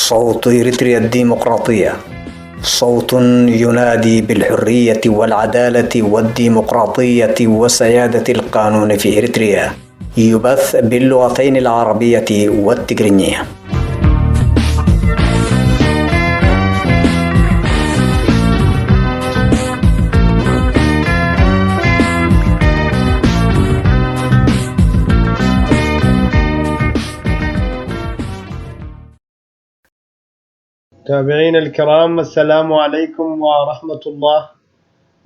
صوت إريتريا الديمقراطية، صوت ينادي بالحرية والعدالة والديمقراطية وسيادة القانون في إريتريا. يبث باللغتين العربية والتجرينية. متابعينا الكرام، السلام عليكم ورحمة الله.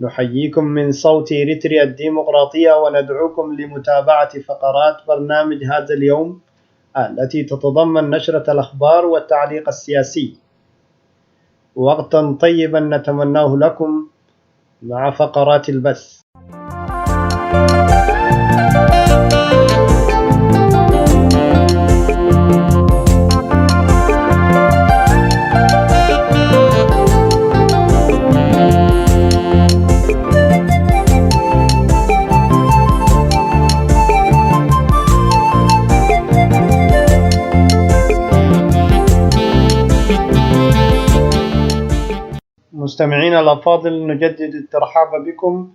نحييكم من صوت إريتريا الديمقراطية وندعوكم لمتابعة فقرات برنامج هذا اليوم التي تتضمن نشرة الأخبار والتعليق السياسي. وقتا طيبا نتمناه لكم مع فقرات البث. مستمعينا الأفاضل، نجدد الترحاب بكم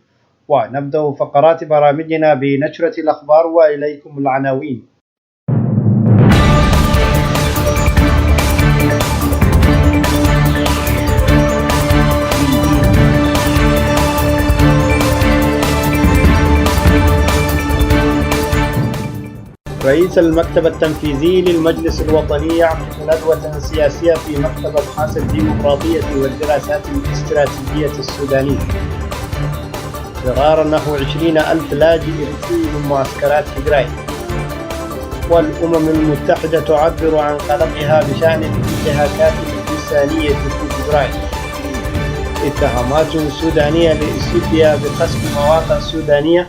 ونبدأ فقرات برامجنا بنشرة الأخبار وإليكم العناوين. رئيس المكتب التنفيذي للمجلس الوطني يعقد ندوة سياسية في مكتب أبحاث الديمقراطية والدراسات الاستراتيجية السودانية. صغار نحو 20,000 لاجئ إريتري من معسكرات تيغراي. والأمم المتحدة تعبر عن قلقها بشأن الانتهاكات الإنسانية في تيغراي. اتهامات سودانية لإثيوبيا بقصف مواقع سودانية،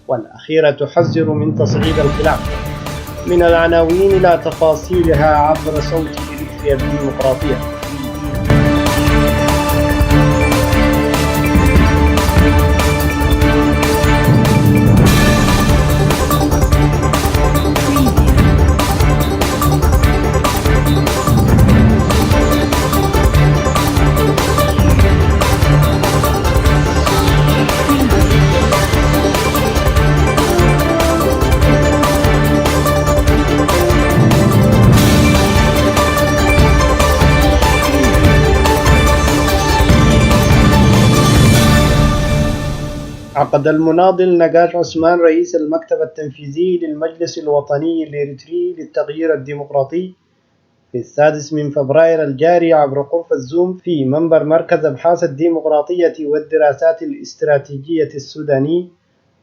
والأخيرة تحذر من تصعيد الخلاف. من العناوين إلى تفاصيلها عبر صوت إريتريا الديمقراطية. عقد المناضل نجاش عثمان رئيس المكتب التنفيذي للمجلس الوطني الإريتري للتغيير الديمقراطي في 6 فبراير الجاري عبر غرفة زوم في منبر مركز أبحاث الديمقراطية والدراسات الاستراتيجية السوداني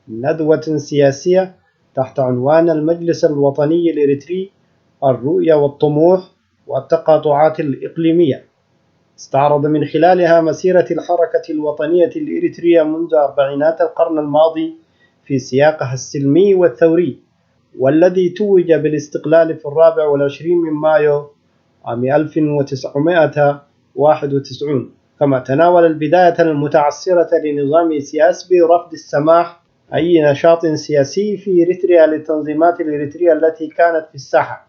ندوة سياسية تحت عنوان المجلس الوطني الإريتري: الرؤية والطموح والتقاطعات الإقليمية. استعرض من خلالها مسيرة الحركة الوطنية الإريترية منذ أربعينات القرن الماضي في سياقها السلمي والثوري، والذي توج بالاستقلال في 24 من مايو عام 1991. كما تناول البداية المتعثرة لنظام سياسي برفض السماح أي نشاط سياسي في إريتريا للتنظيمات الإريترية التي كانت في الساحة،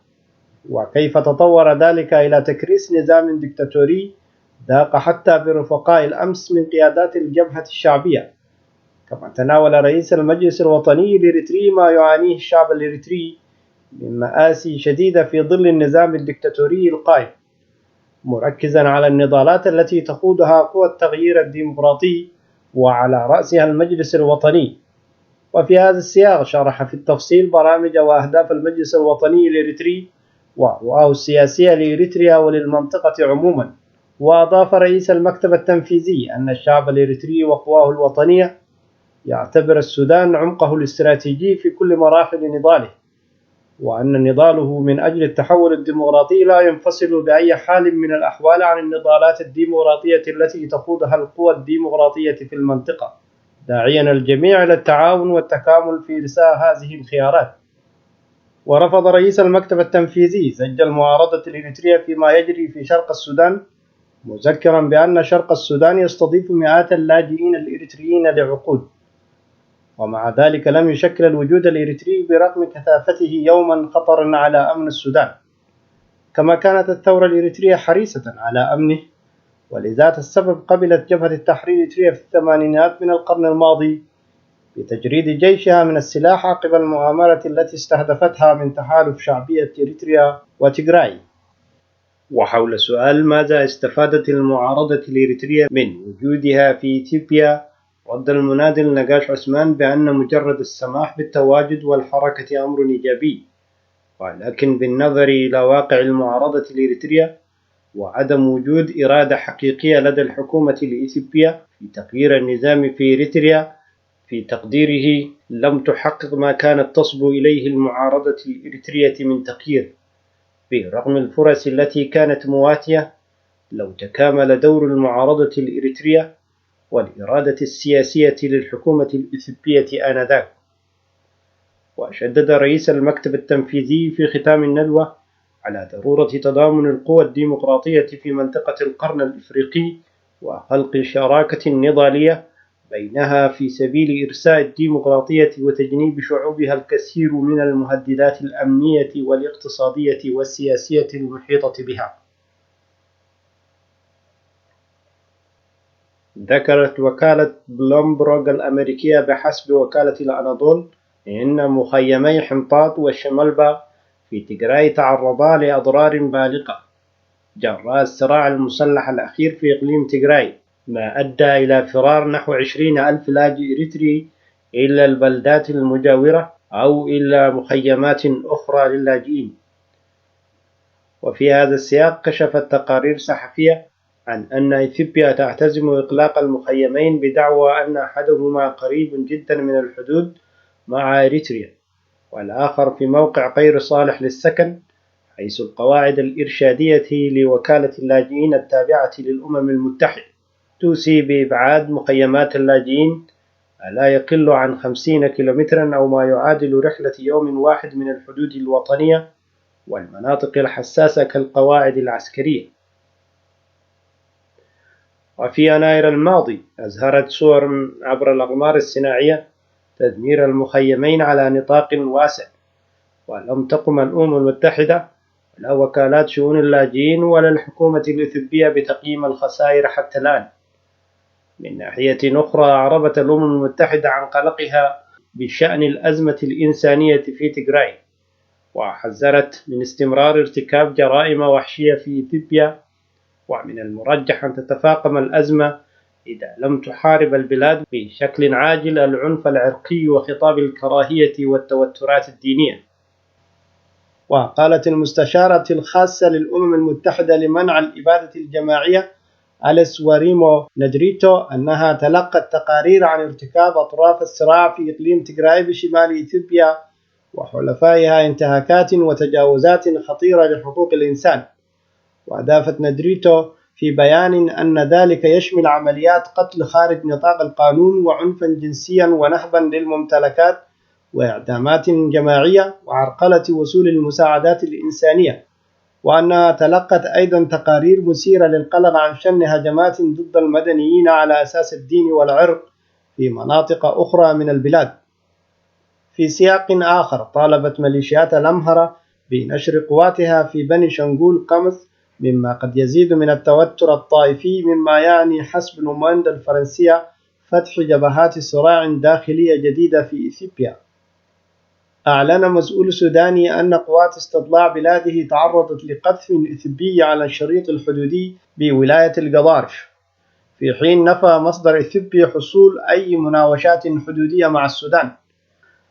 وكيف تطور ذلك إلى تكريس نظام ديكتاتوري ضاق حتى برفقاء الأمس من قيادات الجبهة الشعبية. كما تناول رئيس المجلس الوطني الإريتري ما يعانيه الشعب الإريتري من مآسي شديدة في ظل النظام الديكتاتوري القائم، مركزا على النضالات التي تخوضها قوى التغيير الديمقراطي وعلى رأسها المجلس الوطني. وفي هذا السياق شرح في التفصيل برامج وأهداف المجلس الوطني الإريتري ورؤاه السياسية لإريتريا وللمنطقة عموما. وأضاف رئيس المكتب التنفيذي أن الشعب الإريتري وقواه الوطنية يعتبر السودان عمقه الاستراتيجي في كل مراحل نضاله، وأن نضاله من أجل التحول الديمقراطي لا ينفصل بأي حال من الأحوال عن النضالات الديمقراطية التي تخوضها القوى الديمقراطية في المنطقة، داعيا الجميع إلى التعاون والتكامل في إرساء هذه الخيارات. ورفض رئيس المكتب التنفيذي زج المعارضة الإريترية فيما يجري في شرق السودان، مذكرا بأن شرق السودان يستضيف مئات اللاجئين الإريتريين لعقود، ومع ذلك لم يشكل الوجود الإريتري برغم كثافته يوما خطرا على أمن السودان. كما كانت الثورة الإريترية حريصة على أمنه، ولذات السبب قبلت جبهة التحرير الإريترية في الثمانينات من القرن الماضي بتجريد جيشها من السلاح عقب المؤامرة التي استهدفتها من تحالف شعبية إريتريا وتيغراي. وحول سؤال ماذا استفادت المعارضة الإريترية من وجودها في إثيوبيا، رد المناضل نقاش عثمان بأن مجرد السماح بالتواجد والحركة أمر إيجابي، ولكن بالنظر إلى واقع المعارضة الإريترية وعدم وجود إرادة حقيقية لدى الحكومة الإثيوبية في تغيير النظام في إريتريا، في تقديره لم تحقق ما كانت تصبو إليه المعارضة الإريترية من تغيير، برغم الفرص التي كانت مواتية لو تكامل دور المعارضة الإريترية والإرادة السياسية للحكومة الإثيوبية آنذاك. وشدد رئيس المكتب التنفيذي في ختام الندوة على ضرورة تضامن القوى الديمقراطية في منطقة القرن الإفريقي وخلق شراكة نضالية بينها في سبيل إرساء الديمقراطية وتجنيب شعوبها الكثير من المهددات الأمنية والاقتصادية والسياسية المحيطة بها. ذكرت وكالة بلومبروغ الأمريكية بحسب وكالة الأناضول إن مخيمي حمطاط والشملبة في تيغراي تعرضا لأضرار بالغة جراء الصراع المسلح الأخير في إقليم تيغراي، ما أدى إلى فرار نحو 20,000 لاجئ إريتري إلى البلدات المجاورة أو إلى مخيمات أخرى للاجئين. وفي هذا السياق كشفت تقارير صحفية عن أن إثيوبيا تعتزم إغلاق المخيمين بدعوى أن أحدهما قريب جدا من الحدود مع إريتريا والآخر في موقع غير صالح للسكن، حيث القواعد الإرشادية لوكالة اللاجئين التابعة للأمم المتحدة توصي بإبعاد مخيمات اللاجئين لا يقل عن 50 كيلومترا أو ما يعادل رحلة يوم واحد من الحدود الوطنية والمناطق الحساسة كالقواعد العسكرية. وفي يناير الماضي أظهرت صور عبر الأقمار الصناعية تدمير المخيمين على نطاق واسع، ولم تقم الأمم المتحدة ولا وكالات شؤون اللاجئين ولا الحكومة الإثيوبية بتقييم الخسائر حتى الآن. من ناحية أخرى أعربت الأمم المتحدة عن قلقها بشأن الأزمة الإنسانية في تيغراي، وحذرت من استمرار ارتكاب جرائم وحشية في إثيوبيا، ومن المرجح أن تتفاقم الأزمة إذا لم تحارب البلاد بشكل عاجل العنف العرقي وخطاب الكراهية والتوترات الدينية. وقالت المستشارة الخاصة للأمم المتحدة لمنع الإبادة الجماعية أليس وريمو ندريتو أنها تلقت تقارير عن ارتكاب أطراف الصراع في إقليم تيغراي بشمال إثيوبيا وحلفائها انتهاكات وتجاوزات خطيرة لحقوق الإنسان. وأضافت ندريتو في بيان أن ذلك يشمل عمليات قتل خارج نطاق القانون وعنفا جنسيا ونهبا للممتلكات وإعدامات جماعية وعرقلة وصول المساعدات الإنسانية، وأنها تلقت أيضا تقارير مثيرة للقلق عن شن هجمات ضد المدنيين على أساس الدين والعرق في مناطق أخرى من البلاد. في سياق آخر طالبت ميليشيات الأمهرة بنشر قواتها في بني شنغول قمص، مما قد يزيد من التوتر الطائفي، مما يعني حسب المؤندة الفرنسية فتح جبهات صراع داخلية جديدة في إثيوبيا. أعلن مسؤول سوداني أن قوات استطلاع بلاده تعرضت لقذف إثيوبي على الشريط الحدودي بولاية القضارف، في حين نفى مصدر إثيوبي حصول أي مناوشات حدودية مع السودان،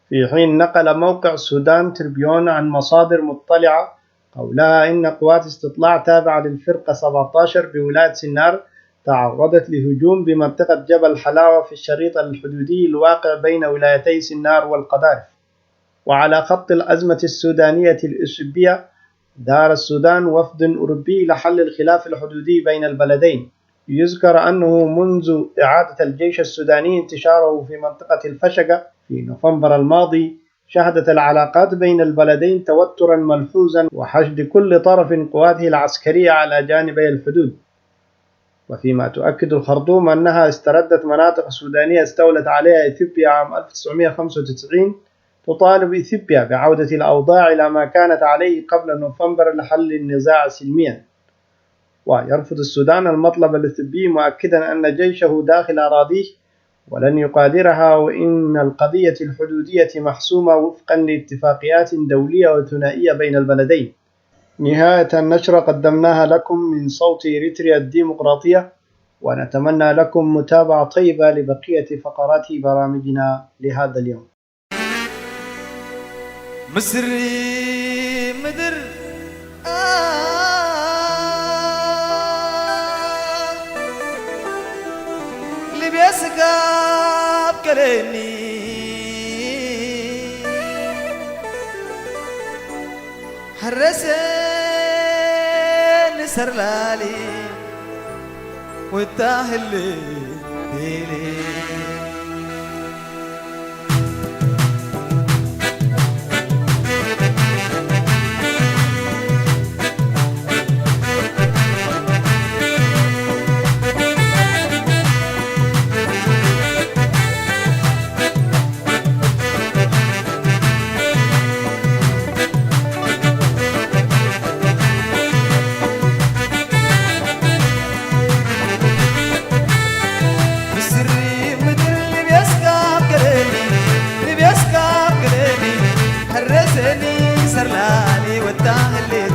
في حين نقل موقع السودان تربيون عن مصادر مطلعة قولها إن قوات استطلاع تابعة للفرقة 17 بولاية سنار تعرضت لهجوم بمنطقة جبل حلاوة في الشريط الحدودي الواقع بين ولايتي سنار والقضارف. وعلى خط الأزمة السودانية الإثيوبية دار السودان وفد أوروبي لحل الخلاف الحدودي بين البلدين. يذكر أنه منذ إعادة الجيش السوداني انتشاره في منطقة الفشقة في نوفمبر الماضي شهدت العلاقات بين البلدين توترا ملحوظا وحشد كل طرف قواته العسكرية على جانبي الحدود. وفيما تؤكد الخرطوم أنها استردت مناطق سودانية استولت عليها إثيوبيا عام 1995، تطالب إثيوبيا بعودة الأوضاع إلى ما كانت عليه قبل نوفمبر لحل النزاع سلميا. ويرفض السودان المطلب الإثيوبي مؤكدا أن جيشه داخل أراضيه ولن يقادرها، وإن القضية الحدودية محسومة وفقا لاتفاقيات دولية وثنائية بين البلدين. نهاية النشرة قدمناها لكم من صوت إريتريا الديمقراطية، ونتمنى لكم متابعة طيبة لبقية فقرات برامجنا لهذا اليوم. مصري مدر اللي بيسقى بكلامي حرسني سرلالي والتاهل ليلي سرلالي والتاهل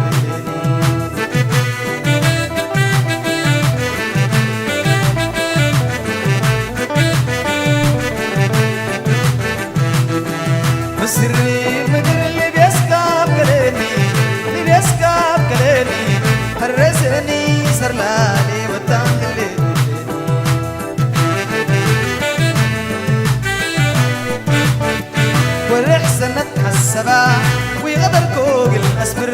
مصري مدر اللي بيسكاب كلامي اللي بيسكاب كلامي حرسني سرلالي والتاهل والريح سنة حسبا ويغدر كوق الأسبر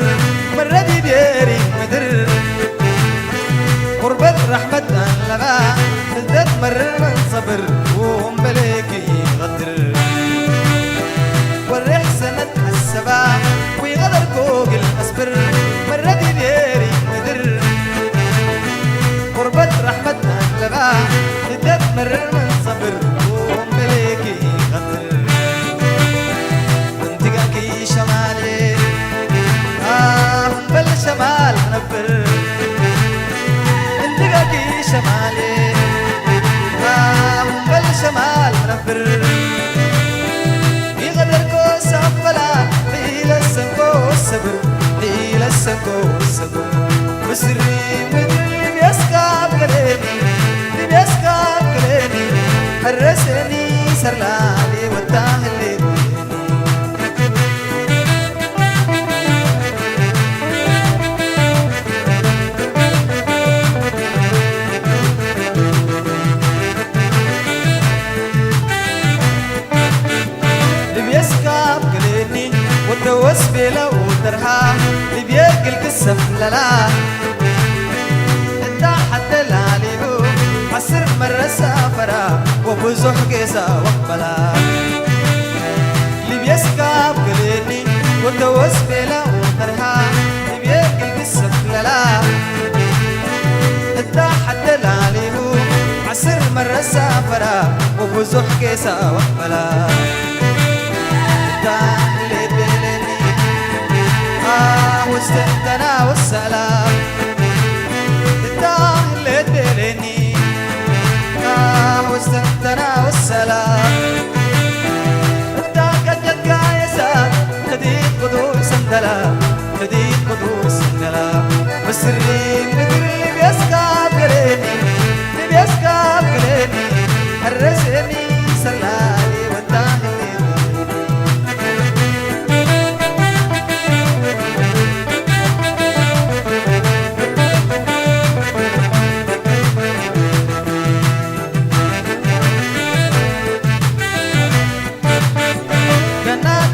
مرة دي ديري مدر قربت رحمة لبا تزداد مرر من صبر وهم بليكي غدر والريح سنة السبا ويغدر كوق الأسبر مرة دي ديري مدر قربت رحمة لبا تزداد مرر من صبر وهم بليكي غدر شمالي بالشمال نبر انتقاكي شمالي بالشمال نبر يغدر كو سفلا ليل السنكو السبر ليل السنكو السبر مصري مدري بيسكاب كلامي بيسكاب كلامي حرسني سرلالي والتاهلي وسبيله وترها بياكل قصة لا انت حتى العليه عصر مرة سافرة وبزح قيسة وقبلا اللي بيسكاب قليني وسبيله وترها بياكل قصة لا انت حتى العليه عصر مرة سافرة وبزح قيسة وقبلا واستنتنا والسلام اللي تدرني واستنتنا والسلام انت كجد قايسة جديد قدوس سندلا جديد قدوس سندلا مصري مدري بيسكاب قليني بيسكاب قليني حرسني سرلالي والتاهلي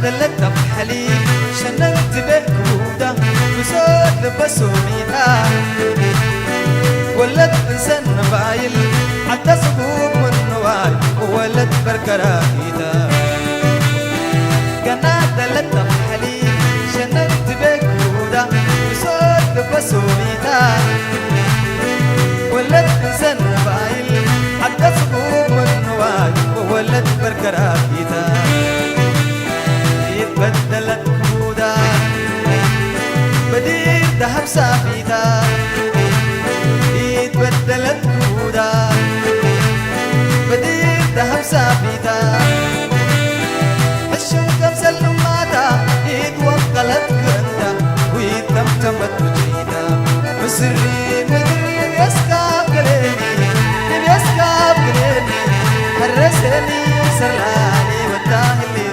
دلتها بحليب شنلت بكودة وصوت لبسوميها ولد انسان بايل عدى صبوب من نواي وولد بركراكيتا قناة دلتها بحليب شنلت بكودة وصوت لبسوميها ولد انسان بايل عدى صبوب من نواي وولد بركراكيتا يتبدلت جودا بديت ذهب سابيدا الشوكة مسلماتا يتوكلت كندا ويتمتمت بجيدا مسري مدري بيسكاب قليني بيسكاب قليني هرسني سرلاني وداهلي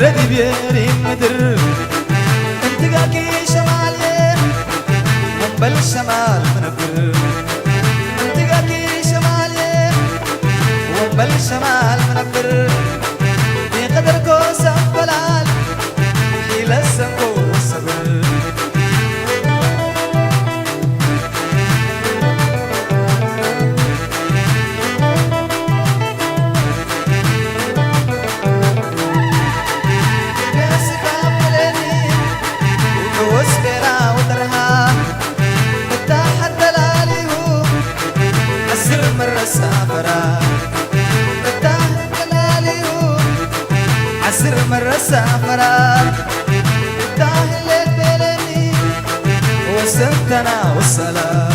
ردي بيري مدر انت قاكي شمالي منبل شمال منبر انت قاكي شمالي منبل شمال منبر في قدر كوسا فلال حيل السنقو والصبر عسر مرة سافرات تاهلت بلني وسنتنا والسلام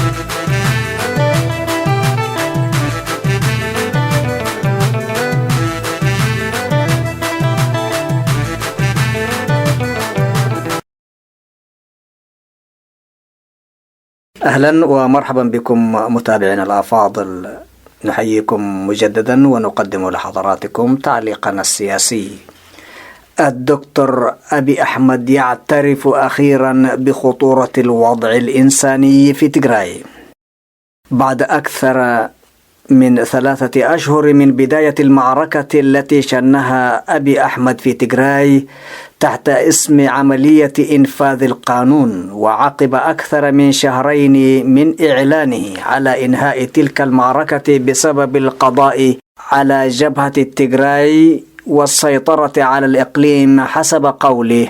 أهلا ومرحبا بكم متابعينا الأفاضل، نحييكم مجددا ونقدم لحضراتكم تعليقنا السياسي. الدكتور أبي أحمد يعترف أخيرا بخطورة الوضع الإنساني في تيغراي بعد أكثر من 3 أشهر من بداية المعركة التي شنها أبي أحمد في تيغراي تحت اسم عملية إنفاذ القانون، وعقب أكثر من 2 شهرين من إعلانه على إنهاء تلك المعركة بسبب القضاء على جبهة تيغراي والسيطرة على الإقليم حسب قوله.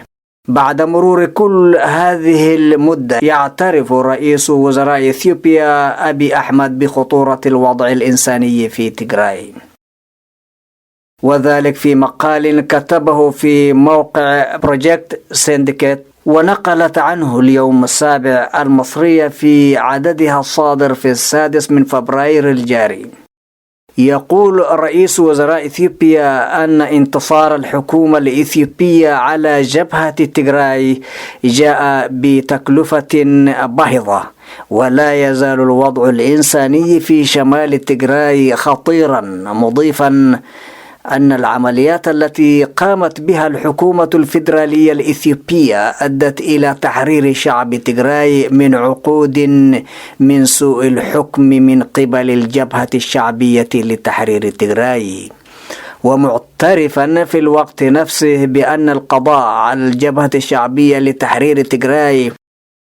بعد مرور كل هذه المدة يعترف رئيس وزراء إثيوبيا أبي أحمد بخطورة الوضع الإنساني في تيغراي، وذلك في مقال كتبه في موقع بروجكت سينديكيت، ونقلت عنه اليوم السابع المصرية في عددها الصادر في 6 من فبراير الجاري. يقول رئيس وزراء إثيوبيا أن انتصار الحكومة الإثيوبية على جبهة تيغراي جاء بتكلفة باهظة، ولا يزال الوضع الإنساني في شمال تيغراي خطيرا، مضيفا أن العمليات التي قامت بها الحكومة الفيدرالية الإثيوبية أدت إلى تحرير شعب تيغراي من عقود من سوء الحكم من قبل الجبهة الشعبية لتحرير تيغراي، ومعترفا في الوقت نفسه بأن القضاء على الجبهة الشعبية لتحرير تيغراي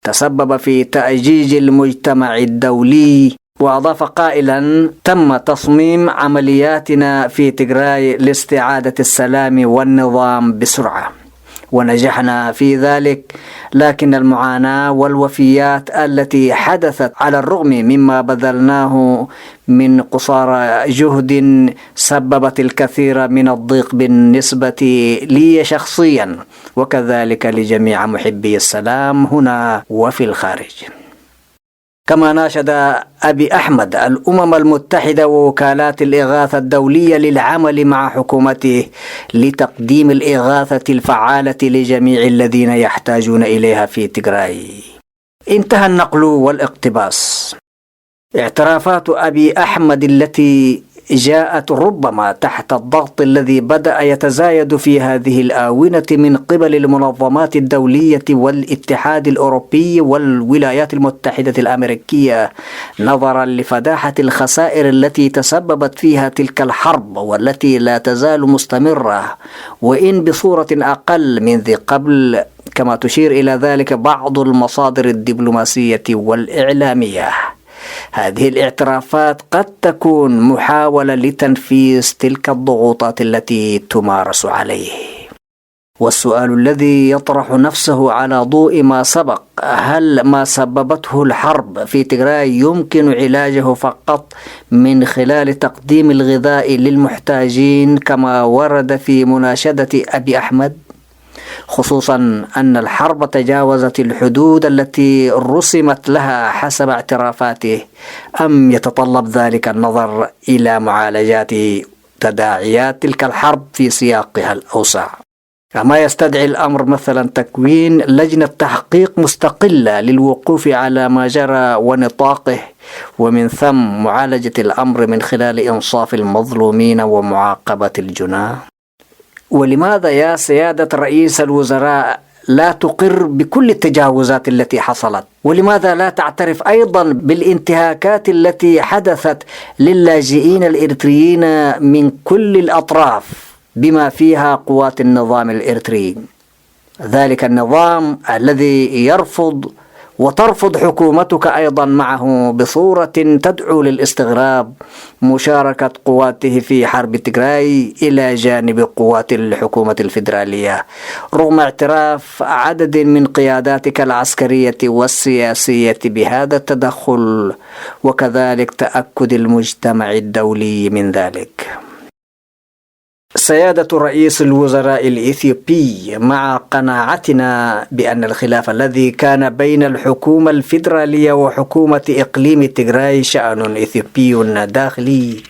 تسبب في تأجيج المجتمع الدولي. وأضاف قائلا: تم تصميم عملياتنا في تيغراي لاستعادة السلام والنظام بسرعة، ونجحنا في ذلك، لكن المعاناة والوفيات التي حدثت على الرغم مما بذلناه من قصارى جهد سببت الكثير من الضيق بالنسبة لي شخصيا، وكذلك لجميع محبي السلام هنا وفي الخارج. كما ناشد أبي أحمد الأمم المتحدة ووكالات الإغاثة الدولية للعمل مع حكومته لتقديم الإغاثة الفعالة لجميع الذين يحتاجون إليها في تيغراي. انتهى النقل والاقتباس. اعترافات أبي أحمد التي جاءت ربما تحت الضغط الذي بدأ يتزايد في هذه الآونة من قبل المنظمات الدولية والاتحاد الأوروبي والولايات المتحدة الأمريكية نظرا لفداحة الخسائر التي تسببت فيها تلك الحرب والتي لا تزال مستمرة وإن بصورة أقل من ذي قبل، كما تشير إلى ذلك بعض المصادر الدبلوماسية والإعلامية. هذه الاعترافات قد تكون محاولة لتنفيذ تلك الضغوطات التي تمارس عليه. والسؤال الذي يطرح نفسه على ضوء ما سبق، هل ما سببته الحرب في تيغراي يمكن علاجه فقط من خلال تقديم الغذاء للمحتاجين كما ورد في مناشدة أبي أحمد؟ خصوصا أن الحرب تجاوزت الحدود التي رسمت لها حسب اعترافاته، أم يتطلب ذلك النظر إلى معالجات تداعيات تلك الحرب في سياقها الأوسع؟ كما يستدعي الأمر مثلا تكوين لجنة تحقيق مستقلة للوقوف على ما جرى ونطاقه، ومن ثم معالجة الأمر من خلال إنصاف المظلومين ومعاقبة الجناه. ولماذا يا سيادة رئيس الوزراء لا تقر بكل التجاوزات التي حصلت؟ ولماذا لا تعترف أيضا بالانتهاكات التي حدثت للاجئين الإريتريين من كل الأطراف بما فيها قوات النظام الإريتري، ذلك النظام الذي يرفض وترفض حكومتك أيضا معه بصورة تدعو للاستغراب مشاركة قواته في حرب تيغراي إلى جانب قوات الحكومة الفيدرالية، رغم اعتراف عدد من قياداتك العسكرية والسياسية بهذا التدخل، وكذلك تأكد المجتمع الدولي من ذلك. سيادة رئيس الوزراء الإثيوبي، مع قناعتنا بأن الخلاف الذي كان بين الحكومة الفيدرالية وحكومة إقليم تيغراي شأن إثيوبي داخلي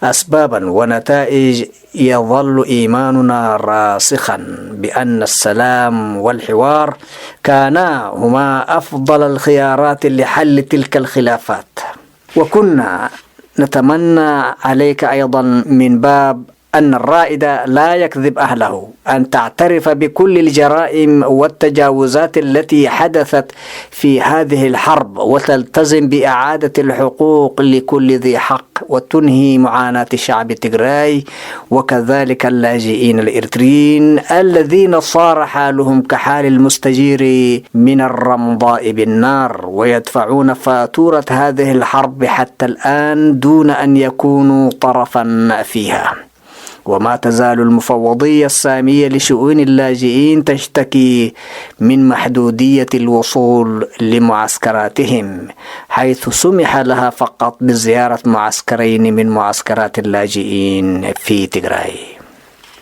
أسبابا ونتائج، يظل إيماننا راسخا بأن السلام والحوار كانا هما أفضل الخيارات لحل تلك الخلافات. وكنا نتمنى عليك أيضا من باب أن الرائد لا يكذب أهله أن تعترف بكل الجرائم والتجاوزات التي حدثت في هذه الحرب، وتلتزم بإعادة الحقوق لكل ذي حق، وتنهي معاناة شعب تيغراي وكذلك اللاجئين الإريتريين الذين صار حالهم كحال المستجير من الرمضاء بالنار، ويدفعون فاتورة هذه الحرب حتى الآن دون أن يكونوا طرفا فيها. وما تزال المفوضية السامية لشؤون اللاجئين تشتكي من محدودية الوصول لمعسكراتهم، حيث سمح لها فقط بزيارة معسكرين من معسكرات اللاجئين في تيغراي.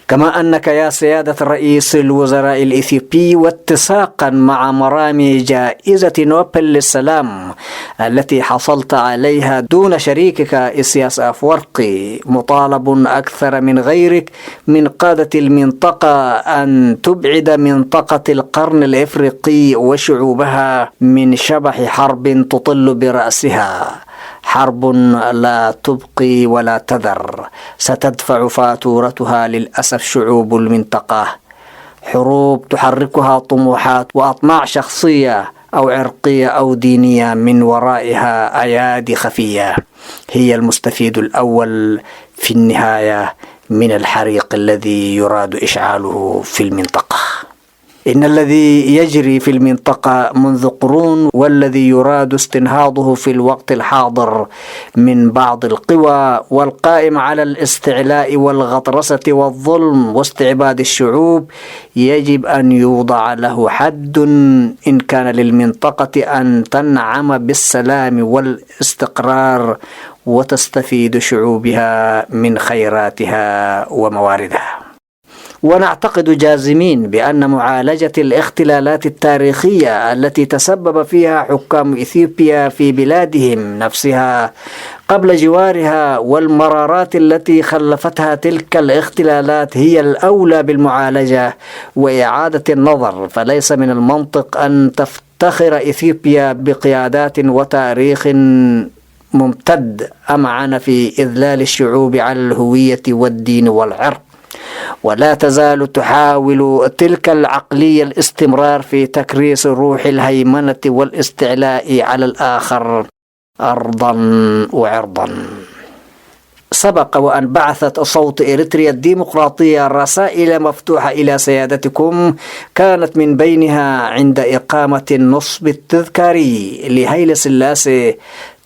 كما أنك يا سيادة رئيس الوزراء الإثيوبي، واتساقا مع مرامي جائزة نوبل للسلام التي حصلت عليها دون شريكك إسياس أفورقي، مطالب أكثر من غيرك من قادة المنطقة أن تبعد منطقة القرن الإفريقي وشعوبها من شبح حرب تطل برأسها، حرب لا تبقي ولا تذر، ستدفع فاتورتها للأسف شعوب المنطقة، حروب تحركها طموحات وأطماع شخصية أو عرقية أو دينية، من ورائها أيادي خفية هي المستفيد الأول في النهاية من الحريق الذي يراد إشعاله في المنطقة. إن الذي يجري في المنطقة منذ قرون والذي يراد استنهاضه في الوقت الحاضر من بعض القوى والقائم على الاستعلاء والغطرسة والظلم واستعباد الشعوب، يجب أن يوضع له حد إن كان للمنطقة أن تنعم بالسلام والاستقرار وتستفيد شعوبها من خيراتها ومواردها. ونعتقد جازمين بأن معالجة الاختلالات التاريخية التي تسبب فيها حكام إثيوبيا في بلادهم نفسها قبل جوارها والمرارات التي خلفتها تلك الاختلالات هي الأولى بالمعالجة وإعادة النظر. فليس من المنطق أن تفتخر إثيوبيا بقيادات وتاريخ ممتد أمعن في إذلال الشعوب على الهوية والدين والعرق، ولا تزال تحاول تلك العقلية الاستمرار في تكريس روح الهيمنة والاستعلاء على الآخر أرضا وعرضا. سبق وأن بعثت صوت إريتريا الديمقراطية رسائل مفتوحة إلى سيادتكم، كانت من بينها عند إقامة النصب التذكاري لهيلة سلاسي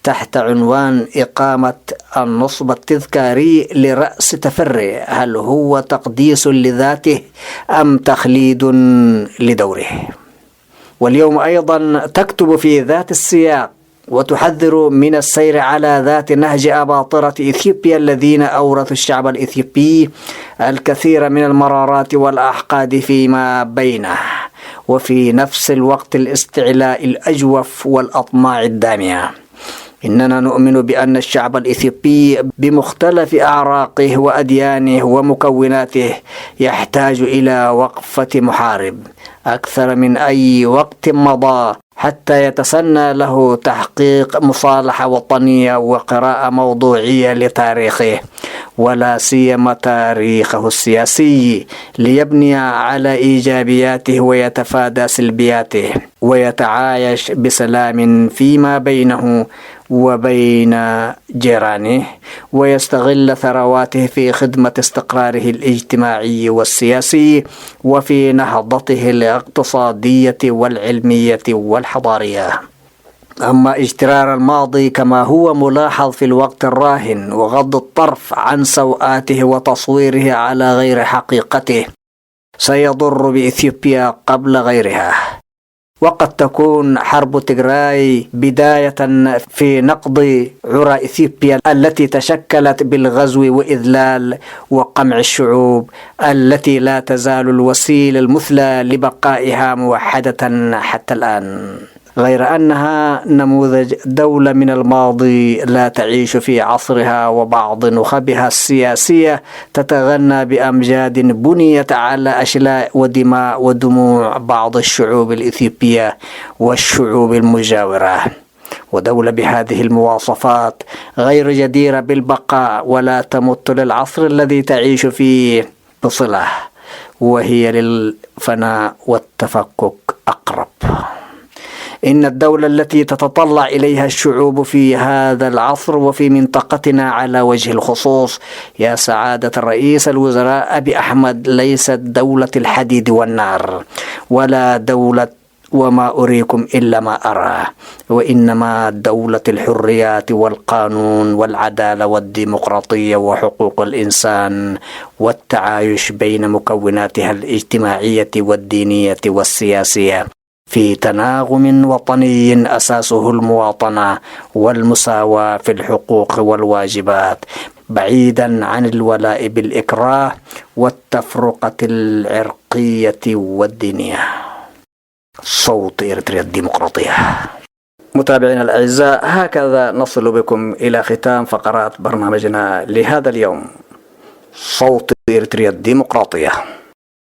تحت عنوان إقامة النصب التذكاري لرأس تفري، هل هو تقديس لذاته أم تخليد لدوره؟ واليوم أيضا تكتب في ذات السياق وتحذر من السير على ذات نهج أباطرة إثيوبيا الذين أورثوا الشعب الإثيوبي الكثير من المرارات والأحقاد فيما بينه، وفي نفس الوقت الاستعلاء الأجوف والأطماع الدامية. إننا نؤمن بأن الشعب الإثيوبي بمختلف أعراقه وأديانه ومكوناته يحتاج إلى وقفة محارب أكثر من أي وقت مضى حتى يتسنى له تحقيق مصالحة وطنية وقراءة موضوعية لتاريخه، ولا سيما تاريخه السياسي، ليبني على إيجابياته ويتفادى سلبياته ويتعايش بسلام فيما بينه وبين جيرانه، ويستغل ثرواته في خدمة استقراره الاجتماعي والسياسي وفي نهضته الاقتصادية والعلمية والحضارية. أما اجترار الماضي كما هو ملاحظ في الوقت الراهن وغض الطرف عن سوءاته وتصويره على غير حقيقته سيضر بإثيوبيا قبل غيرها. وقد تكون حرب تيغراي بداية في نقض عرى إثيوبيا التي تشكلت بالغزو وإذلال وقمع الشعوب التي لا تزال الوسيلة المثلى لبقائها موحدة حتى الآن، غير أنها نموذج دولة من الماضي لا تعيش في عصرها، وبعض نخبها السياسية تتغنى بأمجاد بنيت على أشلاء ودماء ودموع بعض الشعوب الإثيوبية والشعوب المجاورة. ودولة بهذه المواصفات غير جديرة بالبقاء ولا تمت للعصر الذي تعيش فيه بصلة، وهي للفناء والتفكك أقرب. إن الدولة التي تتطلع إليها الشعوب في هذا العصر وفي منطقتنا على وجه الخصوص يا سعادة الرئيس الوزراء أبي أحمد ليست دولة الحديد والنار، ولا دولة وما أريكم إلا ما أرى، وإنما دولة الحريات والقانون والعدالة والديمقراطية وحقوق الإنسان والتعايش بين مكوناتها الاجتماعية والدينية والسياسية في تناغم وطني أساسه المواطنة والمساواة في الحقوق والواجبات، بعيدا عن الولاء بالإكراه والتفرقة العرقية والدينية. صوت إريتريا الديمقراطية. متابعينا الأعزاء، هكذا نصل بكم إلى ختام فقرات برنامجنا لهذا اليوم، صوت إريتريا الديمقراطية.